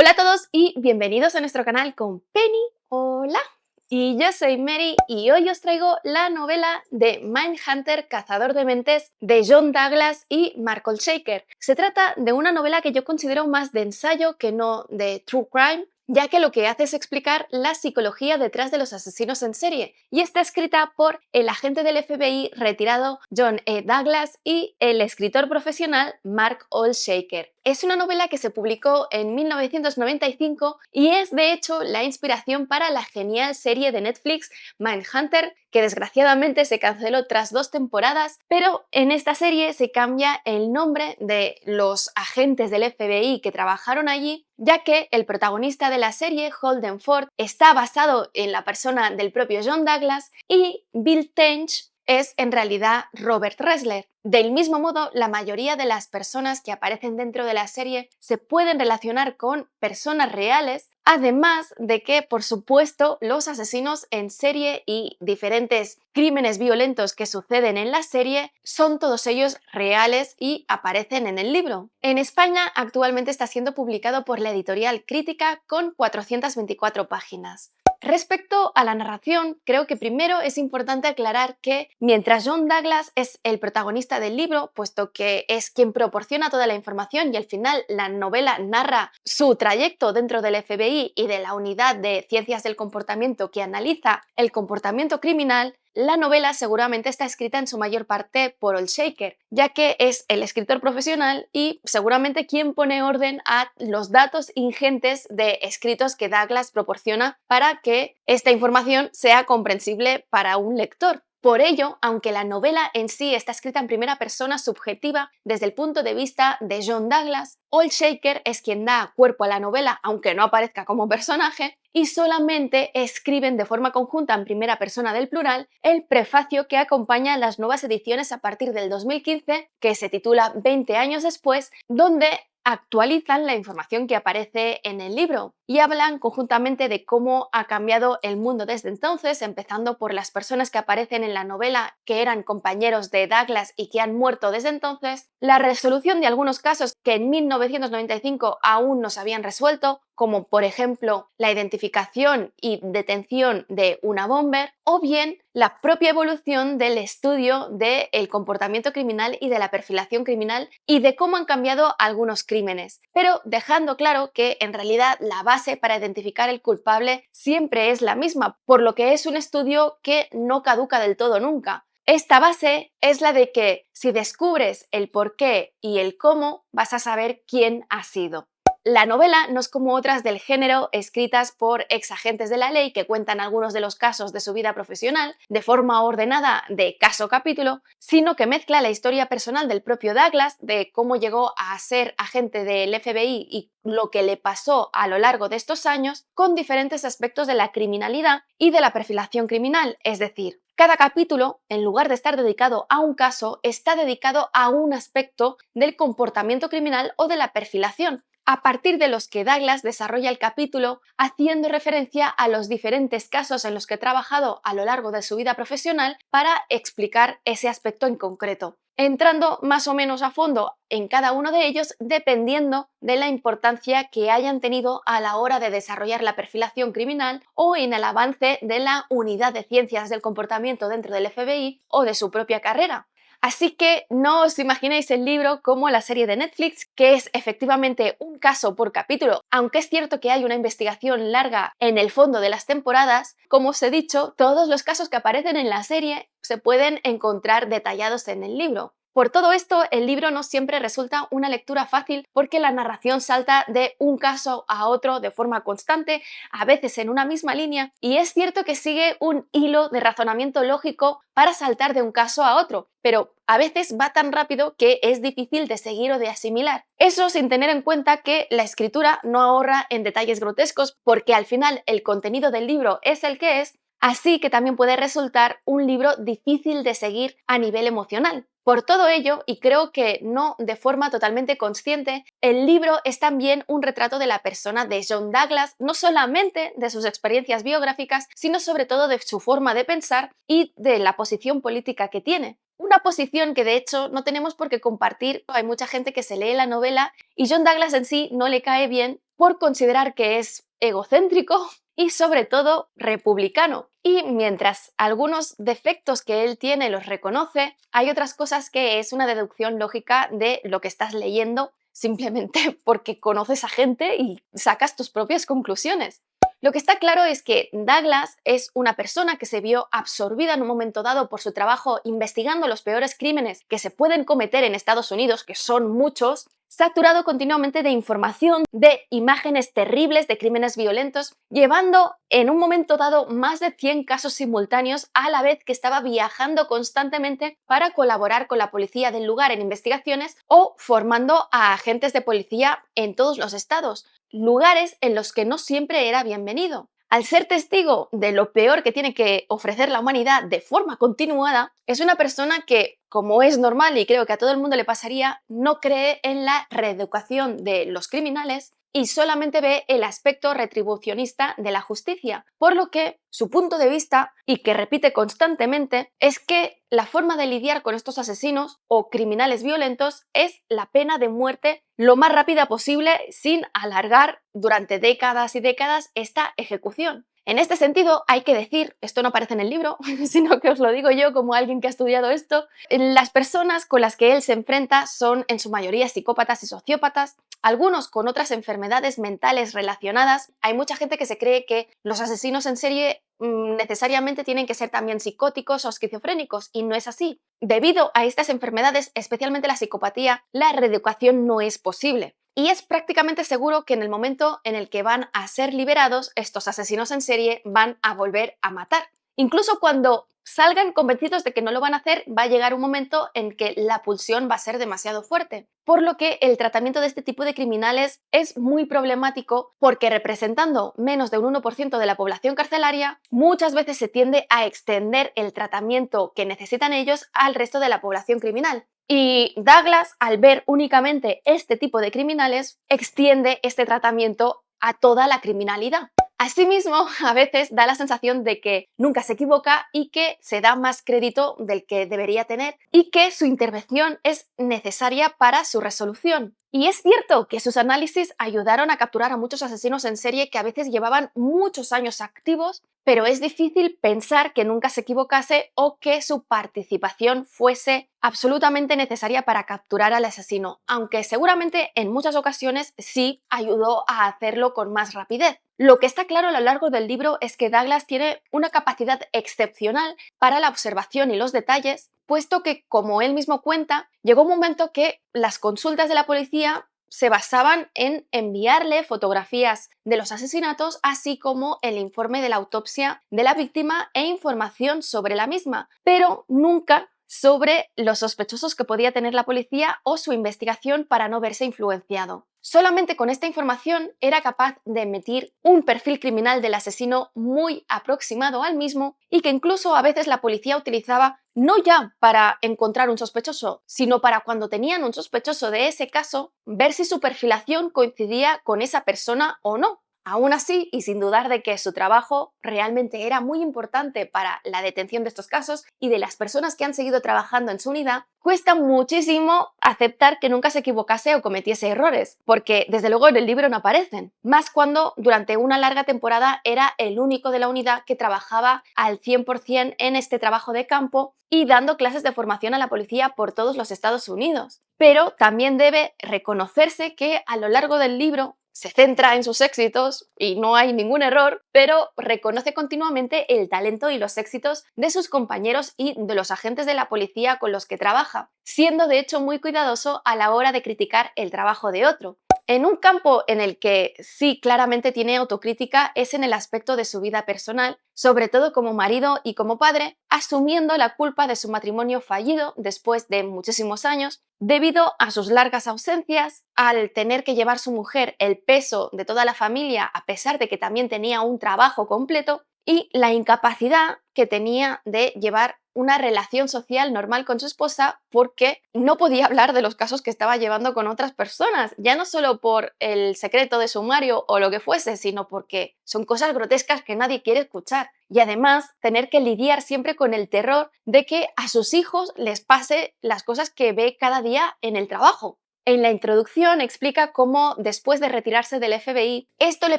Hola a todos y bienvenidos a nuestro canal con Penny. Hola. Y yo soy Mary y hoy os traigo la novela de Mindhunter, Cazador de Mentes, de John Douglas y Mark Olshaker. Se trata de una novela que yo considero más de ensayo que no de true crime, ya que lo que hace es explicar la psicología detrás de los asesinos en serie, y está escrita por el agente del FBI retirado John E. Douglas y el escritor profesional Mark Olshaker. Es una novela que se publicó en 1995 y es de hecho la inspiración para la genial serie de Netflix Mindhunter, que desgraciadamente se canceló tras 2 temporadas, pero en esta serie se cambia el nombre de los agentes del FBI que trabajaron allí, ya que el protagonista de la serie, Holden Ford, está basado en la persona del propio John Douglas y Bill Tench es en realidad Robert Ressler. Del mismo modo, la mayoría de las personas que aparecen dentro de la serie se pueden relacionar con personas reales, además de que, por supuesto, los asesinos en serie y diferentes crímenes violentos que suceden en la serie son todos ellos reales y aparecen en el libro. En España actualmente está siendo publicado por la editorial Crítica con 424 páginas. Respecto a la narración, creo que primero es importante aclarar que mientras John Douglas es el protagonista del libro, puesto que es quien proporciona toda la información y al final la novela narra su trayecto dentro del FBI y de la unidad de ciencias del comportamiento que analiza el comportamiento criminal, la novela seguramente está escrita en su mayor parte por Olshaker, ya que es el escritor profesional y seguramente quien pone orden a los datos ingentes de escritos que Douglas proporciona para que esta información sea comprensible para un lector. Por ello, aunque la novela en sí está escrita en primera persona subjetiva desde el punto de vista de John Douglas, Olshaker es quien da cuerpo a la novela, aunque no aparezca como personaje, y solamente escriben de forma conjunta en primera persona del plural el prefacio que acompaña las nuevas ediciones a partir del 2015, que se titula 20 años después, donde actualizan la información que aparece en el libro y hablan conjuntamente de cómo ha cambiado el mundo desde entonces, empezando por las personas que aparecen en la novela que eran compañeros de Douglas y que han muerto desde entonces, la resolución de algunos casos que en 1995 aún no se habían resuelto, como por ejemplo la identificación y detención de una bomber, o bien la propia evolución del estudio del comportamiento criminal y de la perfilación criminal y de cómo han cambiado algunos crímenes, pero dejando claro que en realidad la base para identificar el culpable siempre es la misma, por lo que es un estudio que no caduca del todo nunca. Esta base es la de que si descubres el por qué y el cómo, vas a saber quién ha sido. La novela no es como otras del género escritas por ex agentes de la ley que cuentan algunos de los casos de su vida profesional de forma ordenada de caso a capítulo, sino que mezcla la historia personal del propio Douglas, de cómo llegó a ser agente del FBI y lo que le pasó a lo largo de estos años, con diferentes aspectos de la criminalidad y de la perfilación criminal, es decir, cada capítulo, en lugar de estar dedicado a un caso, está dedicado a un aspecto del comportamiento criminal o de la perfilación, a partir de los que Douglas desarrolla el capítulo haciendo referencia a los diferentes casos en los que ha trabajado a lo largo de su vida profesional para explicar ese aspecto en concreto, entrando más o menos a fondo en cada uno de ellos dependiendo de la importancia que hayan tenido a la hora de desarrollar la perfilación criminal o en el avance de la unidad de ciencias del comportamiento dentro del FBI o de su propia carrera. Así que no os imaginéis el libro como la serie de Netflix, que es efectivamente un caso por capítulo, aunque es cierto que hay una investigación larga en el fondo de las temporadas. Como os he dicho, todos los casos que aparecen en la serie se pueden encontrar detallados en el libro. Por todo esto, el libro no siempre resulta una lectura fácil porque la narración salta de un caso a otro de forma constante, a veces en una misma línea, y es cierto que sigue un hilo de razonamiento lógico para saltar de un caso a otro, pero a veces va tan rápido que es difícil de seguir o de asimilar. Eso sin tener en cuenta que la escritura no ahorra en detalles grotescos porque al final el contenido del libro es el que es, así que también puede resultar un libro difícil de seguir a nivel emocional. Por todo ello, y creo que no de forma totalmente consciente, el libro es también un retrato de la persona de John Douglas, no solamente de sus experiencias biográficas, sino sobre todo de su forma de pensar y de la posición política que tiene. Una posición que de hecho no tenemos por qué compartir. Hay mucha gente que se lee la novela y John Douglas en sí no le cae bien por considerar que es egocéntrico y sobre todo republicano. Y mientras algunos defectos que él tiene los reconoce, hay otras cosas que es una deducción lógica de lo que estás leyendo simplemente porque conoces a gente y sacas tus propias conclusiones. Lo que está claro es que Douglas es una persona que se vio absorbida en un momento dado por su trabajo investigando los peores crímenes que se pueden cometer en Estados Unidos, que son muchos, saturado continuamente de información, de imágenes terribles de crímenes violentos, llevando en un momento dado más de 100 casos simultáneos a la vez que estaba viajando constantemente para colaborar con la policía del lugar en investigaciones o formando a agentes de policía en todos los estados, lugares en los que no siempre era bienvenido. Al ser testigo de lo peor que tiene que ofrecer la humanidad de forma continuada, es una persona que, como es normal y creo que a todo el mundo le pasaría, no cree en la reeducación de los criminales y solamente ve el aspecto retribucionista de la justicia, por lo que su punto de vista, y que repite constantemente, es que la forma de lidiar con estos asesinos o criminales violentos es la pena de muerte lo más rápida posible sin alargar durante décadas y décadas esta ejecución. En este sentido, hay que decir, esto no aparece en el libro, sino que os lo digo yo como alguien que ha estudiado esto, las personas con las que él se enfrenta son en su mayoría psicópatas y sociópatas, algunos con otras enfermedades mentales relacionadas. Hay mucha gente que se cree que los asesinos en serie necesariamente tienen que ser también psicóticos o esquizofrénicos, y no es así. Debido a estas enfermedades, especialmente la psicopatía, la reeducación no es posible. Y es prácticamente seguro que en el momento en el que van a ser liberados, estos asesinos en serie van a volver a matar. Incluso cuando salgan convencidos de que no lo van a hacer, va a llegar un momento en que la pulsión va a ser demasiado fuerte. Por lo que el tratamiento de este tipo de criminales es muy problemático porque representando menos de un 1% de la población carcelaria, muchas veces se tiende a extender el tratamiento que necesitan ellos al resto de la población criminal. Y Douglas, al ver únicamente este tipo de criminales, extiende este tratamiento a toda la criminalidad. Asimismo, a veces da la sensación de que nunca se equivoca y que se da más crédito del que debería tener y que su intervención es necesaria para su resolución. Y es cierto que sus análisis ayudaron a capturar a muchos asesinos en serie que a veces llevaban muchos años activos, pero es difícil pensar que nunca se equivocase o que su participación fuese absolutamente necesaria para capturar al asesino, aunque seguramente en muchas ocasiones sí ayudó a hacerlo con más rapidez. Lo que está claro a lo largo del libro es que Douglas tiene una capacidad excepcional para la observación y los detalles, puesto que, como él mismo cuenta, llegó un momento que las consultas de la policía se basaban en enviarle fotografías de los asesinatos, así como el informe de la autopsia de la víctima e información sobre la misma, pero nunca sobre los sospechosos que podía tener la policía o su investigación para no verse influenciado. Solamente con esta información era capaz de emitir un perfil criminal del asesino muy aproximado al mismo y que incluso a veces la policía utilizaba no ya para encontrar un sospechoso, sino para cuando tenían un sospechoso de ese caso, ver si su perfilación coincidía con esa persona o no. Aún así, y sin dudar de que su trabajo realmente era muy importante para la detención de estos casos y de las personas que han seguido trabajando en su unidad, cuesta muchísimo aceptar que nunca se equivocase o cometiese errores, porque desde luego en el libro no aparecen, más cuando durante una larga temporada era el único de la unidad que trabajaba al 100% en este trabajo de campo y dando clases de formación a la policía por todos los Estados Unidos. Pero también debe reconocerse que a lo largo del libro se centra en sus éxitos y no hay ningún error, pero reconoce continuamente el talento y los éxitos de sus compañeros y de los agentes de la policía con los que trabaja, siendo de hecho muy cuidadoso a la hora de criticar el trabajo de otro. En un campo en el que sí claramente tiene autocrítica es en el aspecto de su vida personal, sobre todo como marido y como padre, asumiendo la culpa de su matrimonio fallido después de muchísimos años, debido a sus largas ausencias, al tener que llevar su mujer el peso de toda la familia a pesar de que también tenía un trabajo completo, y la incapacidad que tenía de llevar una relación social normal con su esposa porque no podía hablar de los casos que estaba llevando con otras personas, ya no solo por el secreto de sumario o lo que fuese, sino porque son cosas grotescas que nadie quiere escuchar. Y además tener que lidiar siempre con el terror de que a sus hijos les pase las cosas que ve cada día en el trabajo. En la introducción explica cómo, después de retirarse del FBI, esto le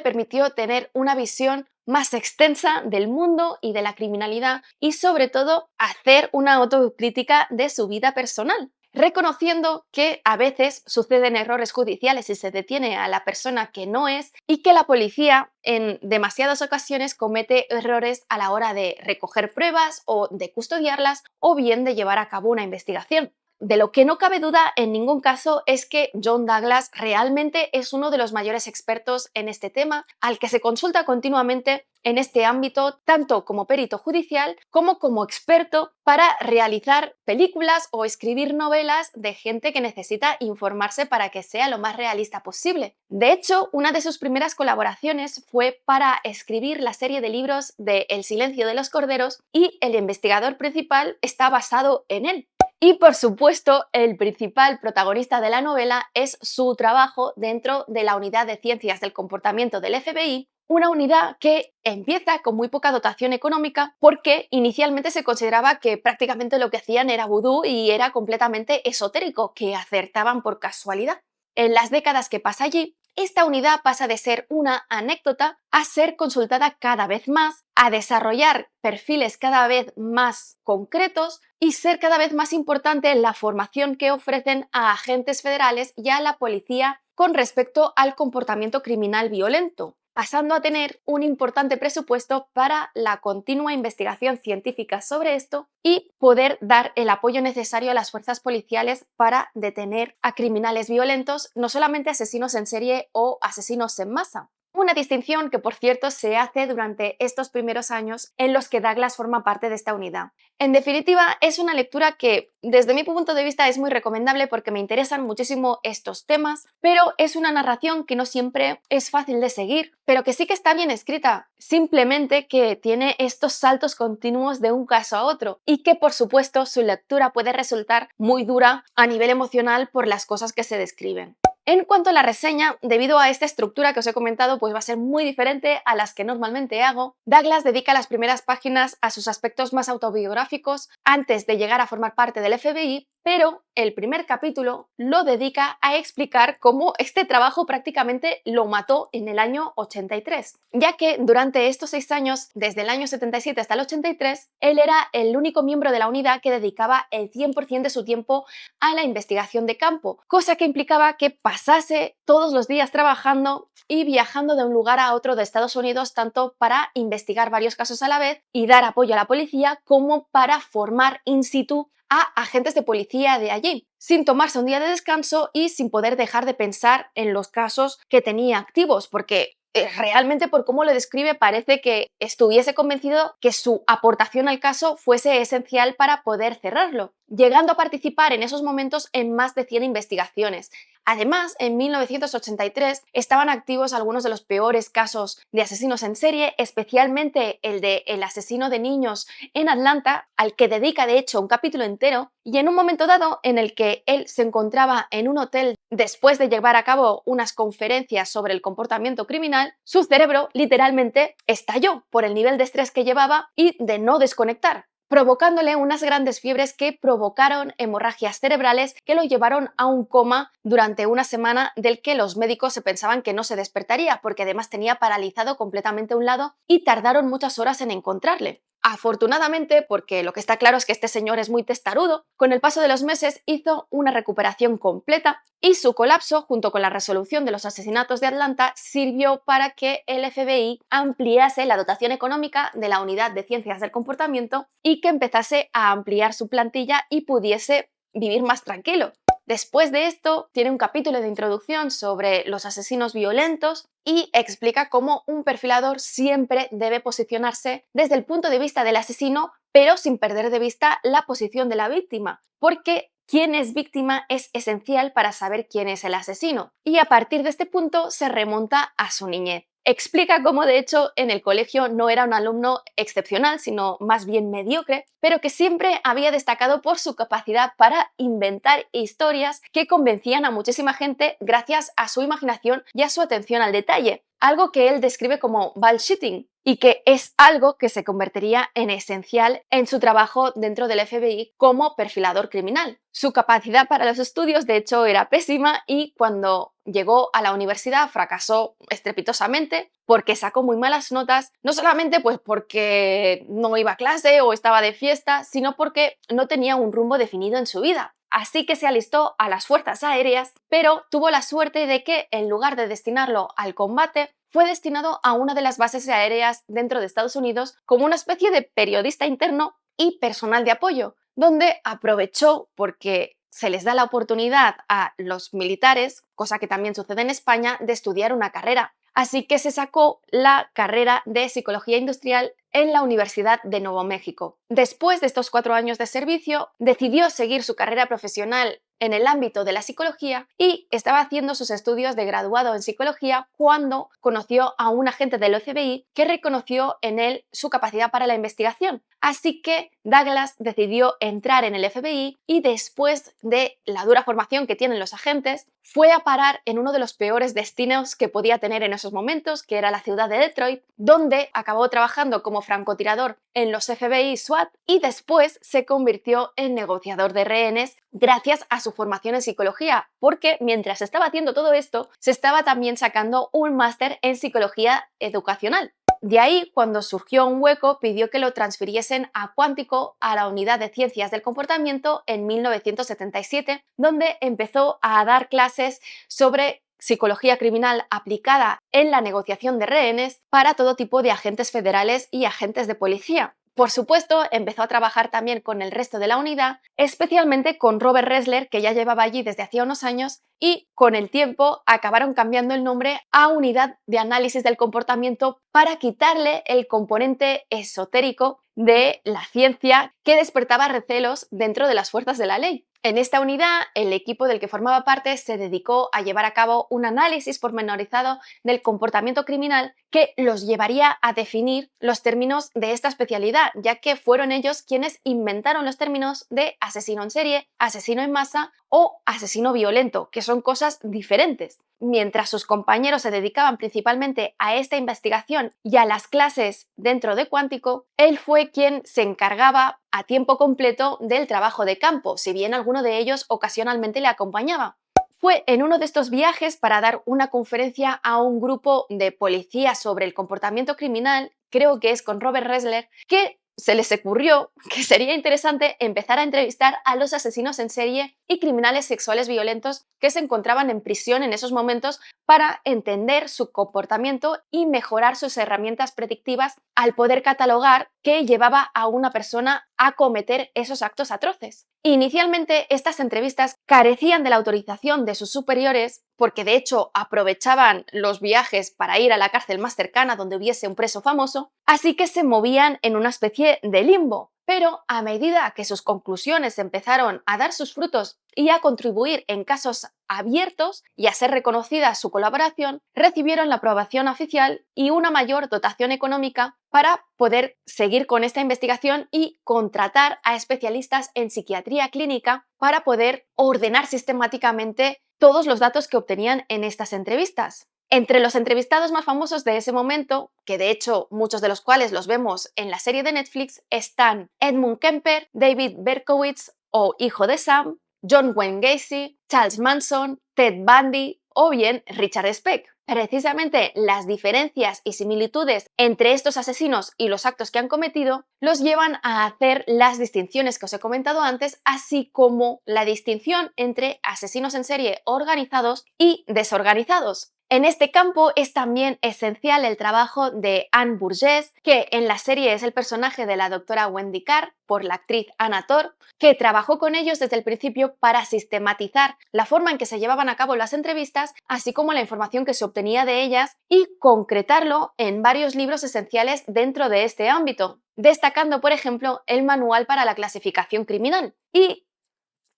permitió tener una visión más extensa del mundo y de la criminalidad y, sobre todo, hacer una autocrítica de su vida personal, reconociendo que a veces suceden errores judiciales y se detiene a la persona que no es y que la policía en demasiadas ocasiones comete errores a la hora de recoger pruebas o de custodiarlas o bien de llevar a cabo una investigación. De lo que no cabe duda en ningún caso es que John Douglas realmente es uno de los mayores expertos en este tema, al que se consulta continuamente en este ámbito, tanto como perito judicial como experto para realizar películas o escribir novelas de gente que necesita informarse para que sea lo más realista posible. De hecho, una de sus primeras colaboraciones fue para escribir la serie de libros de El silencio de los corderos y el investigador principal está basado en él. Y por supuesto, el principal protagonista de la novela es su trabajo dentro de la Unidad de Ciencias del Comportamiento del FBI, una unidad que empieza con muy poca dotación económica porque inicialmente se consideraba que prácticamente lo que hacían era vudú y era completamente esotérico, que acertaban por casualidad. En las décadas que pasa allí, esta unidad pasa de ser una anécdota a ser consultada cada vez más, a desarrollar perfiles cada vez más concretos y ser cada vez más importante en la formación que ofrecen a agentes federales y a la policía con respecto al comportamiento criminal violento, pasando a tener un importante presupuesto para la continua investigación científica sobre esto y poder dar el apoyo necesario a las fuerzas policiales para detener a criminales violentos, no solamente asesinos en serie o asesinos en masa. Una distinción que, por cierto, se hace durante estos primeros años en los que Douglas forma parte de esta unidad. En definitiva, es una lectura que, desde mi punto de vista, es muy recomendable porque me interesan muchísimo estos temas, pero es una narración que no siempre es fácil de seguir, pero que sí que está bien escrita, simplemente que tiene estos saltos continuos de un caso a otro y que, por supuesto, su lectura puede resultar muy dura a nivel emocional por las cosas que se describen. En cuanto a la reseña, debido a esta estructura que os he comentado, pues va a ser muy diferente a las que normalmente hago. Douglas dedica las primeras páginas a sus aspectos más autobiográficos antes de llegar a formar parte del FBI, pero el primer capítulo lo dedica a explicar cómo este trabajo prácticamente lo mató en el año 83, ya que durante estos 6 años, desde el año 77 hasta el 83, él era el único miembro de la unidad que dedicaba el 100% de su tiempo a la investigación de campo, cosa que implicaba que pasase todos los días trabajando y viajando de un lugar a otro de Estados Unidos, tanto para investigar varios casos a la vez y dar apoyo a la policía, como para formar in situ a agentes de policía de allí, sin tomarse un día de descanso y sin poder dejar de pensar en los casos que tenía activos, porque realmente por cómo lo describe parece que estuviese convencido que su aportación al caso fuese esencial para poder cerrarlo, llegando a participar en esos momentos en más de 100 investigaciones. Además, en 1983 estaban activos algunos de los peores casos de asesinos en serie, especialmente el de el asesino de niños en Atlanta, al que dedica de hecho un capítulo entero, y en un momento dado en el que él se encontraba en un hotel después de llevar a cabo unas conferencias sobre el comportamiento criminal, su cerebro literalmente estalló por el nivel de estrés que llevaba y de no desconectar, provocándole unas grandes fiebres que provocaron hemorragias cerebrales que lo llevaron a un coma durante una semana, del que los médicos se pensaban que no se despertaría porque además tenía paralizado completamente un lado y tardaron muchas horas en encontrarle. Afortunadamente, porque lo que está claro es que este señor es muy testarudo, con el paso de los meses hizo una recuperación completa y su colapso, junto con la resolución de los asesinatos de Atlanta, sirvió para que el FBI ampliase la dotación económica de la Unidad de Ciencias del Comportamiento y que empezase a ampliar su plantilla y pudiese vivir más tranquilo. Después de esto, tiene un capítulo de introducción sobre los asesinos violentos y explica cómo un perfilador siempre debe posicionarse desde el punto de vista del asesino, pero sin perder de vista la posición de la víctima, porque quién es víctima es esencial para saber quién es el asesino. Y a partir de este punto se remonta a su niñez. Explica cómo, de hecho, en el colegio no era un alumno excepcional, sino más bien mediocre, pero que siempre había destacado por su capacidad para inventar historias que convencían a muchísima gente gracias a su imaginación y a su atención al detalle, algo que él describe como bullshitting y que es algo que se convertiría en esencial en su trabajo dentro del FBI como perfilador criminal. Su capacidad para los estudios, de hecho, era pésima y cuando llegó a la universidad fracasó estrepitosamente porque sacó muy malas notas, no solamente pues porque no iba a clase o estaba de fiesta, sino porque no tenía un rumbo definido en su vida. Así que se alistó a las fuerzas aéreas, pero tuvo la suerte de que en lugar de destinarlo al combate, fue destinado a una de las bases aéreas dentro de Estados Unidos como una especie de periodista interno y personal de apoyo, donde aprovechó porque se les da la oportunidad a los militares, cosa que también sucede en España, de estudiar una carrera. Así que se sacó la carrera de Psicología Industrial en la Universidad de Nuevo México. Después de estos 4 años de servicio, decidió seguir su carrera profesional en el ámbito de la psicología y estaba haciendo sus estudios de graduado en psicología cuando conoció a un agente del FBI que reconoció en él su capacidad para la investigación. Así que Douglas decidió entrar en el FBI y después de la dura formación que tienen los agentes, fue a parar en uno de los peores destinos que podía tener en esos momentos, que era la ciudad de Detroit, donde acabó trabajando como francotirador en los FBI SWAT y después se convirtió en negociador de rehenes gracias a su formación en psicología, porque mientras estaba haciendo todo esto, se estaba también sacando un máster en psicología educacional. De ahí, cuando surgió un hueco, pidió que lo transfiriesen a Cuántico, a la Unidad de Ciencias del Comportamiento, en 1977, donde empezó a dar clases sobre psicología criminal aplicada en la negociación de rehenes para todo tipo de agentes federales y agentes de policía. Por supuesto, empezó a trabajar también con el resto de la unidad, especialmente con Robert Ressler, que ya llevaba allí desde hacía unos años, y con el tiempo acabaron cambiando el nombre a Unidad de Análisis del Comportamiento para quitarle el componente esotérico de la ciencia que despertaba recelos dentro de las fuerzas de la ley. En esta unidad, el equipo del que formaba parte se dedicó a llevar a cabo un análisis pormenorizado del comportamiento criminal que los llevaría a definir los términos de esta especialidad, ya que fueron ellos quienes inventaron los términos de asesino en serie, asesino en masa o asesino violento, que son cosas diferentes. Mientras sus compañeros se dedicaban principalmente a esta investigación y a las clases dentro de Cuántico, él fue quien se encargaba a tiempo completo del trabajo de campo, si bien alguno de ellos ocasionalmente le acompañaba. Fue en uno de estos viajes para dar una conferencia a un grupo de policías sobre el comportamiento criminal, creo que es con Robert Ressler, que se les ocurrió que sería interesante empezar a entrevistar a los asesinos en serie y criminales sexuales violentos que se encontraban en prisión en esos momentos para entender su comportamiento y mejorar sus herramientas predictivas al poder catalogar qué llevaba a una persona a cometer esos actos atroces. Inicialmente, estas entrevistas carecían de la autorización de sus superiores porque de hecho aprovechaban los viajes para ir a la cárcel más cercana donde hubiese un preso famoso, así que se movían en una especie de limbo. Pero a medida que sus conclusiones empezaron a dar sus frutos y a contribuir en casos abiertos y a ser reconocida su colaboración, recibieron la aprobación oficial y una mayor dotación económica para poder seguir con esta investigación y contratar a especialistas en psiquiatría clínica para poder ordenar sistemáticamente todos los datos que obtenían en estas entrevistas. Entre los entrevistados más famosos de ese momento, que de hecho muchos de los cuales los vemos en la serie de Netflix, están Edmund Kemper, David Berkowitz o Hijo de Sam, John Wayne Gacy, Charles Manson, Ted Bundy o bien Richard Speck. Precisamente las diferencias y similitudes entre estos asesinos y los actos que han cometido los llevan a hacer las distinciones que os he comentado antes, así como la distinción entre asesinos en serie organizados y desorganizados. En este campo es también esencial el trabajo de Anne Burgess, que en la serie es el personaje de la doctora Wendy Carr, por la actriz Anna Torv, que trabajó con ellos desde el principio para sistematizar la forma en que se llevaban a cabo las entrevistas, así como la información que se obtenía de ellas y concretarlo en varios libros esenciales dentro de este ámbito, destacando, por ejemplo, el Manual para la Clasificación Criminal. Y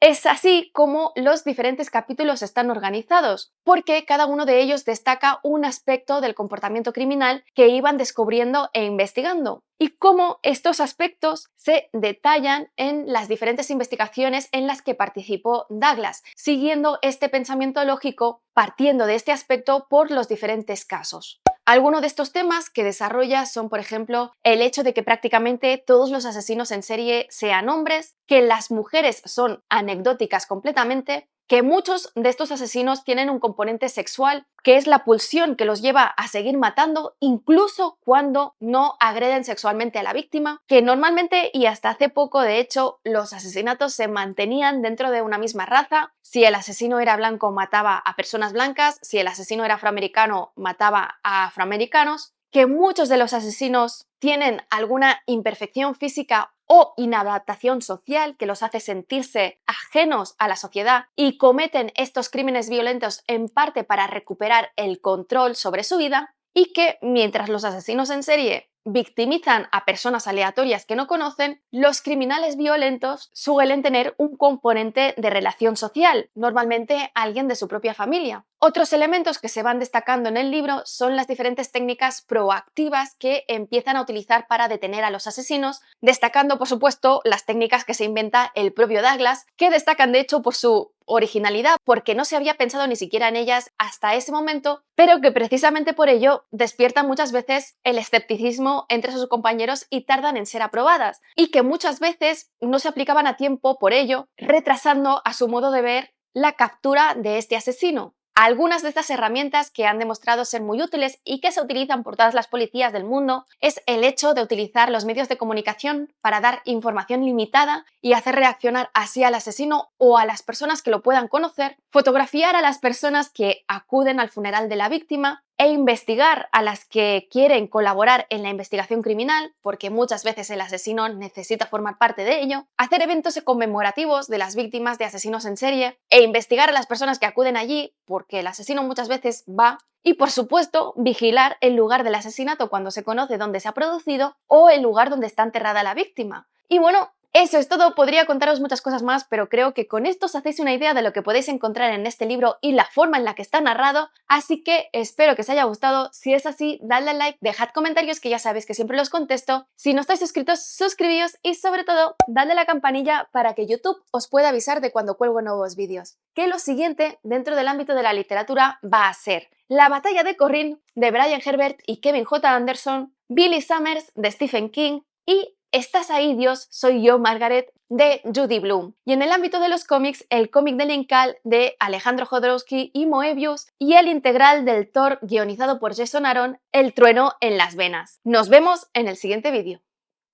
Es así como los diferentes capítulos están organizados, porque cada uno de ellos destaca un aspecto del comportamiento criminal que iban descubriendo e investigando, y cómo estos aspectos se detallan en las diferentes investigaciones en las que participó Douglas, siguiendo este pensamiento lógico, partiendo de este aspecto por los diferentes casos. Algunos de estos temas que desarrolla son, por ejemplo, el hecho de que prácticamente todos los asesinos en serie sean hombres, que las mujeres son anecdóticas completamente, que muchos de estos asesinos tienen un componente sexual, que es la pulsión que los lleva a seguir matando incluso cuando no agreden sexualmente a la víctima, que normalmente y hasta hace poco de hecho los asesinatos se mantenían dentro de una misma raza. Si el asesino era blanco mataba a personas blancas, si el asesino era afroamericano mataba a afroamericanos, que muchos de los asesinos tienen alguna imperfección física o inadaptación social que los hace sentirse ajenos a la sociedad y cometen estos crímenes violentos en parte para recuperar el control sobre su vida, y que mientras los asesinos en serie victimizan a personas aleatorias que no conocen, los criminales violentos suelen tener un componente de relación social, normalmente alguien de su propia familia. Otros elementos que se van destacando en el libro son las diferentes técnicas proactivas que empiezan a utilizar para detener a los asesinos, destacando por supuesto las técnicas que se inventa el propio Douglas, que destacan de hecho por su originalidad, porque no se había pensado ni siquiera en ellas hasta ese momento, pero que precisamente por ello despiertan muchas veces el escepticismo entre sus compañeros y tardan en ser aprobadas, y que muchas veces no se aplicaban a tiempo por ello, retrasando a su modo de ver la captura de este asesino. Algunas de estas herramientas que han demostrado ser muy útiles y que se utilizan por todas las policías del mundo es el hecho de utilizar los medios de comunicación para dar información limitada y hacer reaccionar así al asesino o a las personas que lo puedan conocer, fotografiar a las personas que acuden al funeral de la víctima e investigar a las que quieren colaborar en la investigación criminal, porque muchas veces el asesino necesita formar parte de ello, hacer eventos conmemorativos de las víctimas de asesinos en serie e investigar a las personas que acuden allí, porque el asesino muchas veces va, y por supuesto vigilar el lugar del asesinato cuando se conoce dónde se ha producido o el lugar donde está enterrada la víctima. Y bueno, eso es todo. Podría contaros muchas cosas más, pero creo que con esto os hacéis una idea de lo que podéis encontrar en este libro y la forma en la que está narrado, así que espero que os haya gustado. Si es así, dadle a like, dejad comentarios que ya sabéis que siempre los contesto. Si no estáis suscritos, suscribíos y sobre todo, dadle a la campanilla para que YouTube os pueda avisar de cuando cuelgo nuevos vídeos. Que lo siguiente dentro del ámbito de la literatura va a ser La batalla de Corrin de Brian Herbert y Kevin J. Anderson, Billy Summers de Stephen King y Estás ahí, Dios, soy yo, Margaret, de Judy Blume. Y en el ámbito de los cómics, el cómic de Linkal de Alejandro Jodorowsky y Moebius y el integral del Thor guionizado por Jason Aaron, El trueno en las venas. Nos vemos en el siguiente vídeo.